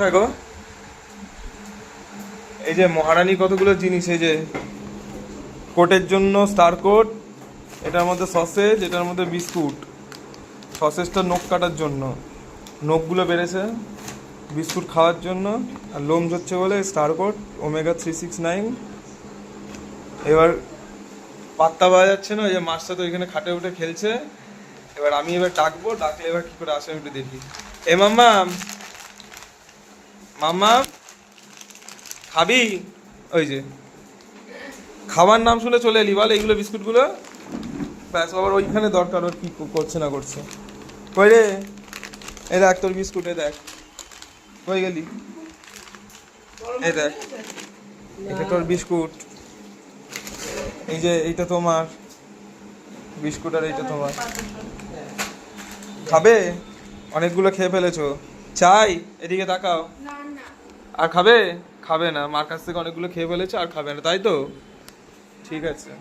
থাকো। এই যে মহারানী কতগুলো জিনিস, এই যে কোটের জন্য স্টার কোট, এটার মধ্যে সসেজ, এটার মধ্যে বিস্কুট। সসেজটা নখ কাটার জন্য, নখগুলো বেড়েছে, বিস্কুট খাওয়ার জন্য, আর লোম ঝরছে বলে স্টার কোট ওমেগা 369। এবার পাত্তা পাওয়া যাচ্ছে না, ওই যে মাছটা তো এখানে খাটে উঠে খেলছে। এবার আমি এবার ডাকবো, ডাকলে এবার কি করে আসে আমি একটু দেখি। এ মাম্মা, মাম্মা খাবি? ওই যে খাবার নাম শুনে চলে এলি, বল এইগুলো বিস্কুটগুলো। ব্যাস, আবার ওইখানে দরকার ওর কি করছে না করছে। কই রে, এই দেখ তোর বিস্কুট, এই দেখ। কই গেলি? এই দেখ, এটা তোর বিস্কুট। এই যে এইটা তোমার বিস্কুট, আর এইটা তোমার। খাবে? অনেকগুলো খেয়ে ফেলেছো। চাই? এদিকে তাকাও। আর খাবে? খাবে না, মার কাছ থেকে অনেকগুলো খেয়ে ফেলেছো আর খাবে না, তাই তো? ঠিক আছে।